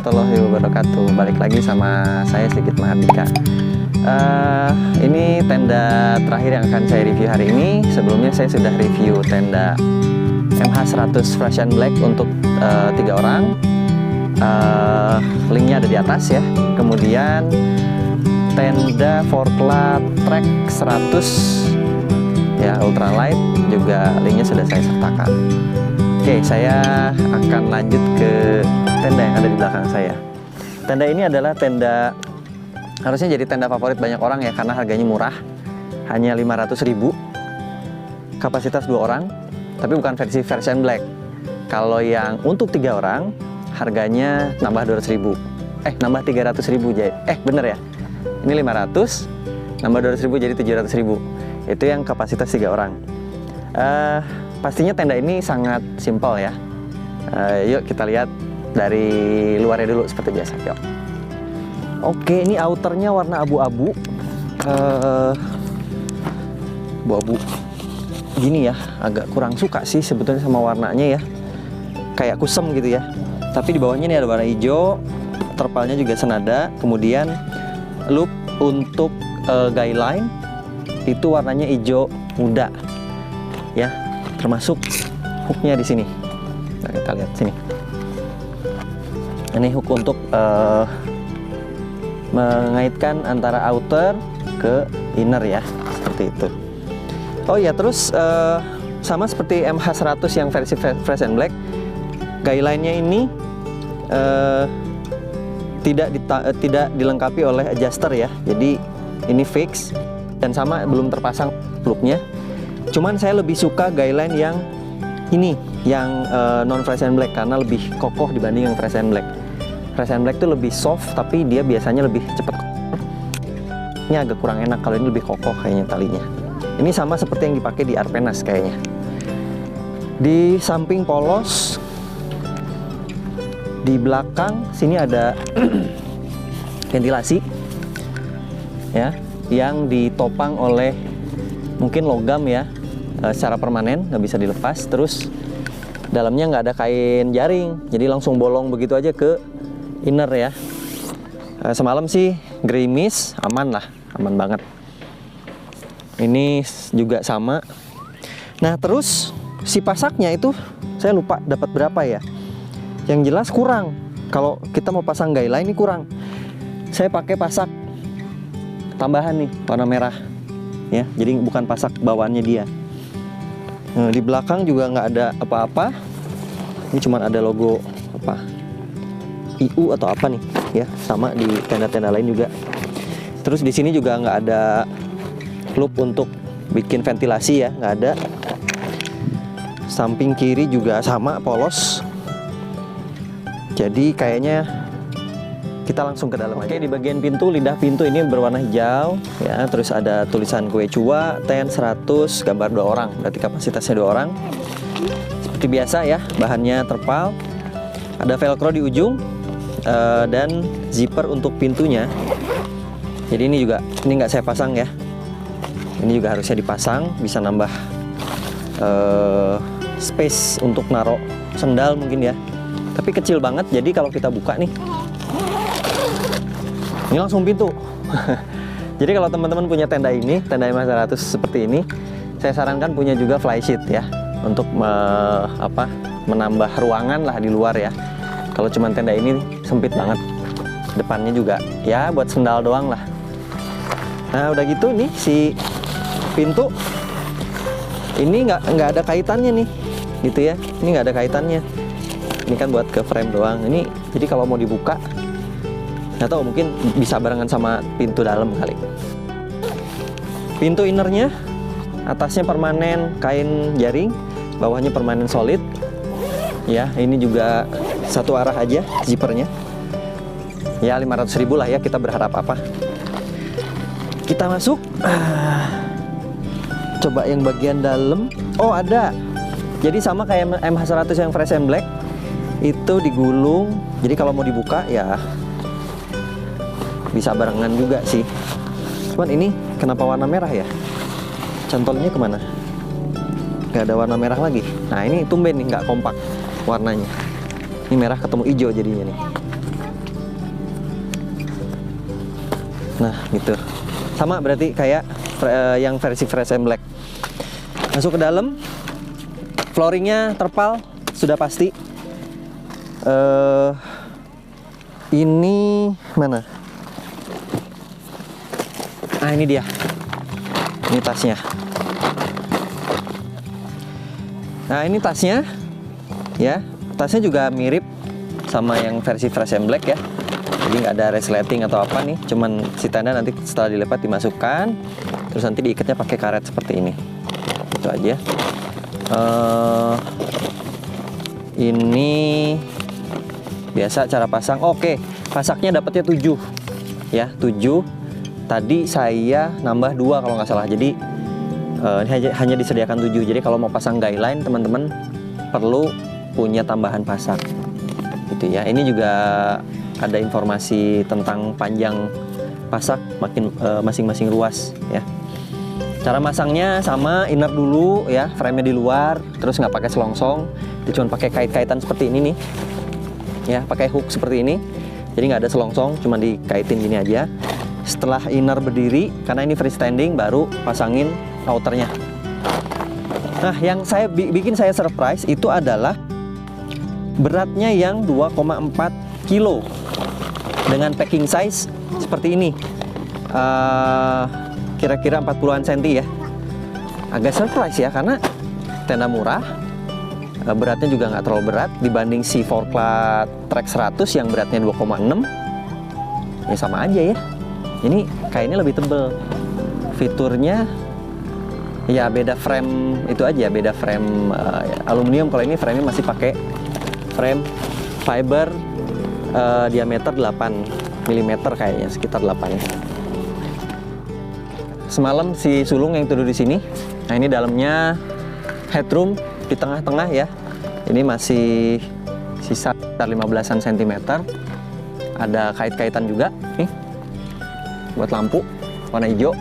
warahmatullahi wabarakatuh. Balik lagi sama saya Sigit Mahardika. Ini tenda terakhir yang akan saya review hari ini. Sebelumnya saya sudah review tenda MH100 Fresh and Black untuk 3 orang. Linknya ada di atas ya. Kemudian tenda Forkla Trek 100 ya, ultralight, juga linknya sudah saya sertakan. Oke, saya akan lanjut ke tenda yang ada di belakang saya. Tenda ini adalah tenda, harusnya jadi tenda favorit banyak orang ya, karena harganya murah, hanya 500.000, kapasitas 2 orang, tapi bukan versi Fresh and Black. Kalau yang untuk 3 orang, harganya nambah 200.000, nambah 300.000, bener ya, ini 500, nambah 200.000 jadi 700.000, itu yang kapasitas 3 orang. Pastinya tenda ini sangat simpel ya. Yuk kita lihat dari luarnya dulu seperti biasa. Yuk. Oke, ini outernya warna abu-abu. Abu-abu gini ya, agak kurang suka sih sebetulnya sama warnanya ya. Kayak kusem gitu ya. Tapi di bawahnya ini ada warna hijau, terpalnya juga senada. Kemudian loop untuk guy line itu warnanya hijau muda ya. Termasuk hooknya di sini. Nah, kita lihat sini. Ini hook untuk mengaitkan antara outer ke inner ya, seperti itu. Oh ya, terus sama seperti MH100 yang versi Fresh and Black, guideline-nya ini tidak dilengkapi oleh adjuster ya. Jadi ini fix dan sama belum terpasang loopnya. Cuman saya lebih suka guideline yang ini, yang non Fresh and Black, karena lebih kokoh dibanding yang Fresh and Black. Fresh and Black tuh lebih soft, tapi dia biasanya lebih cepet. Ini agak kurang enak, kalau ini lebih kokoh kayaknya talinya. Ini sama seperti yang dipakai di Arpenas kayaknya. Di samping polos, di belakang sini ada ventilasi ya, yang ditopang oleh mungkin logam ya, secara permanen, nggak bisa dilepas. Terus dalamnya nggak ada kain jaring, jadi langsung bolong begitu aja ke inner ya. Semalam sih gerimis, aman lah, aman banget. Ini juga sama. Nah terus si pasaknya itu saya lupa dapat berapa ya. Yang jelas kurang. Kalau kita mau pasang guideline ini kurang. Saya pakai pasak tambahan nih, warna merah ya, jadi bukan pasak bawaannya dia. Nah, di belakang juga nggak ada apa-apa. Ini cuma ada logo apa, IU atau apa nih ya, sama di tenda-tenda lain juga. Terus di sini juga nggak ada loop untuk bikin ventilasi ya, nggak ada. Samping kiri juga sama, polos. Jadi kayaknya kita langsung ke dalam aja. Oke, di bagian pintu, lidah pintu ini berwarna hijau ya, terus ada tulisan kue cua, ten 100, gambar 2 orang, berarti kapasitasnya 2 orang. Seperti biasa ya, bahannya terpal. Ada velcro di ujung dan zipper untuk pintunya. Jadi ini juga, ini nggak saya pasang ya. Ini juga harusnya dipasang, bisa nambah space untuk naruh sendal mungkin ya. Tapi kecil banget, jadi kalau kita buka nih, ini langsung pintu. Jadi kalau teman-teman punya tenda ini, tenda MH100 seperti ini, saya sarankan punya juga flysheet ya, untuk menambah ruangan lah di luar ya. Kalau cuma tenda ini sempit banget, depannya juga ya buat sendal doang lah. Nah udah gitu nih si pintu ini nggak ada kaitannya nih, gitu ya. Ini nggak ada kaitannya. Ini kan buat ke frame doang. Ini jadi kalau mau dibuka, nggak tahu, mungkin bisa barengan sama pintu dalam kali. Pintu innernya, atasnya permanen kain jaring, bawahnya permanen solid. Ya, ini juga satu arah aja zippernya. Ya 500.000 lah ya, kita berharap apa. Kita masuk. Coba yang bagian dalam. Oh ada. Jadi sama kayak MH100 yang Fresh and Black, itu digulung. Jadi kalau mau dibuka ya bisa barengan juga sih. Cuman ini kenapa warna merah ya? Cantolnya kemana? Gak ada warna merah lagi. Nah ini tumben nih, nggak kompak warnanya. Ini merah ketemu hijau jadinya nih. Nah gitu, sama berarti kayak yang versi fresh and black. Masuk ke dalam, flooringnya terpal sudah pasti. Ini mana? Ah, ini dia. Ini tasnya. Nah, ini tasnya. Ya, tasnya juga mirip sama yang versi fresh and black ya. Jadi nggak ada resleting atau apa nih. Cuman si tenda nanti setelah dilipat dimasukkan, terus nanti diikatnya pakai karet seperti ini. Itu aja. Ini biasa cara pasang. Oke, pasaknya dapatnya 7 ya, 7. Tadi saya nambah 2 kalau nggak salah. Jadi hanya disediakan 7. Jadi kalau mau pasang guideline teman-teman perlu punya tambahan pasak gitu ya. Ini juga ada informasi tentang panjang pasak masing-masing ruas ya. Cara masangnya sama, inner dulu ya, frame-nya di luar, terus nggak pakai selongsong, dia cuma pakai kait-kaitan seperti ini nih ya, pakai hook seperti ini. Jadi nggak ada selongsong, cuma dikaitin gini aja. Setelah inner berdiri, karena ini freestanding, baru pasangin outernya. Nah, yang bikin saya surprise itu adalah beratnya yang 2,4 kilo dengan packing size seperti ini. Kira-kira 40-an cm ya. Agak surprise ya, karena tenda murah, beratnya juga nggak terlalu berat dibanding si 4Clad Track 100 yang beratnya 2,6. Ya sama aja ya. Ini kainnya lebih tebel. Fiturnya ya beda frame itu aja, beda frame aluminium. Kalau ini frame-nya masih pakai frame fiber diameter 8 mm kayaknya, sekitar 8 ya. Semalam si sulung yang tidur di sini. Nah, ini dalamnya headroom di tengah-tengah ya. Ini masih sisa 15-an cm. Ada kait-kaitan juga nih buat lampu warna hijau.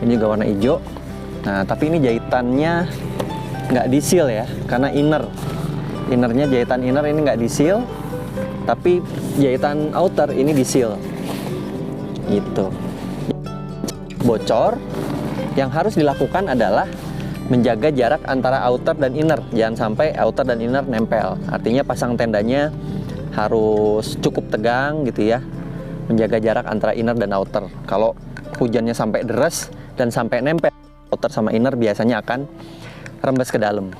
Ini juga warna hijau. Nah, tapi ini jahitannya nggak di seal ya, karena innernya jahitan inner ini nggak di seal, tapi jahitan outer ini di seal gitu. Bocor, yang harus dilakukan adalah menjaga jarak antara outer dan inner. Jangan sampai outer dan inner nempel. Artinya pasang tendanya harus cukup tegang gitu ya, menjaga jarak antara inner dan outer. Kalau hujannya sampai deres dan sampai nempel outer sama inner, biasanya akan rembes ke dalam.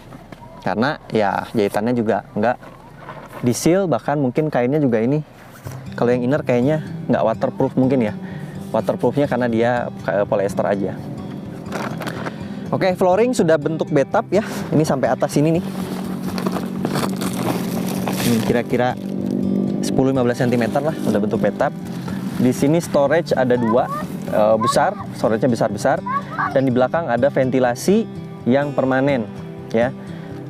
Karena ya jahitannya juga nggak di seal, bahkan mungkin kainnya juga ini. Kalau yang inner kayaknya nggak waterproof mungkin ya. Waterproofnya karena dia polyester aja. Oke, flooring sudah bentuk bathtub ya. Ini sampai atas ini nih. Ini kira-kira 10-15 cm lah udah bentuk bathtub. Di sini storage ada 2 besar, storage-nya besar-besar, dan di belakang ada ventilasi yang permanen ya.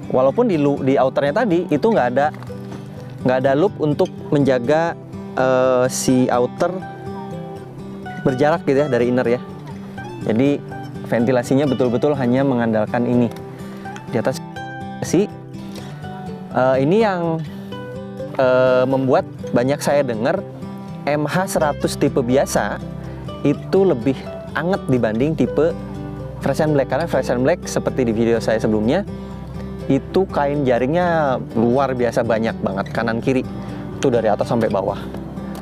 Walaupun di outernya tadi itu nggak ada loop untuk menjaga si outer berjarak gitu ya dari inner ya. Jadi ventilasinya betul-betul hanya mengandalkan ini di atas ini yang membuat banyak saya dengar MH100 tipe biasa itu lebih anget dibanding tipe fresh and black. Karena fresh and black seperti di video saya sebelumnya itu kain jaringnya luar biasa banyak banget, kanan kiri itu dari atas sampai bawah,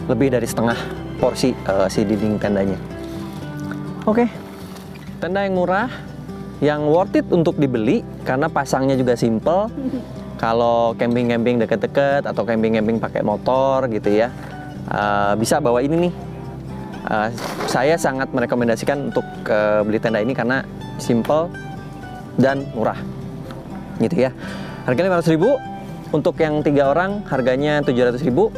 lebih dari setengah porsi si dinding tendanya. Oke, tenda yang murah, yang worth it untuk dibeli karena pasangnya juga simple. Kalau camping-camping deket-deket atau camping-camping pakai motor gitu ya, bisa bawa ini nih. Saya sangat merekomendasikan untuk beli tenda ini karena simple dan murah gitu ya. Harganya 500.000. Untuk yang 3 orang harganya 700.000.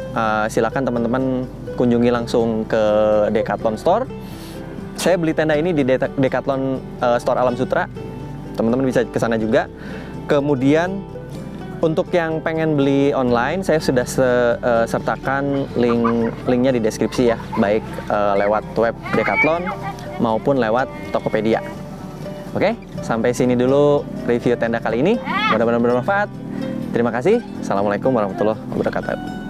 Silakan teman-teman kunjungi langsung ke Decathlon Store. Saya beli tenda ini di Decathlon Store Alam Sutra. Teman-teman bisa ke sana juga. Kemudian untuk yang pengen beli online, saya sudah sertakan linknya di deskripsi ya, baik lewat web Decathlon maupun lewat Tokopedia. Oke, sampai sini dulu review tenda kali ini. Mudah-mudahan bermanfaat. Terima kasih. Assalamualaikum warahmatullahi wabarakatuh.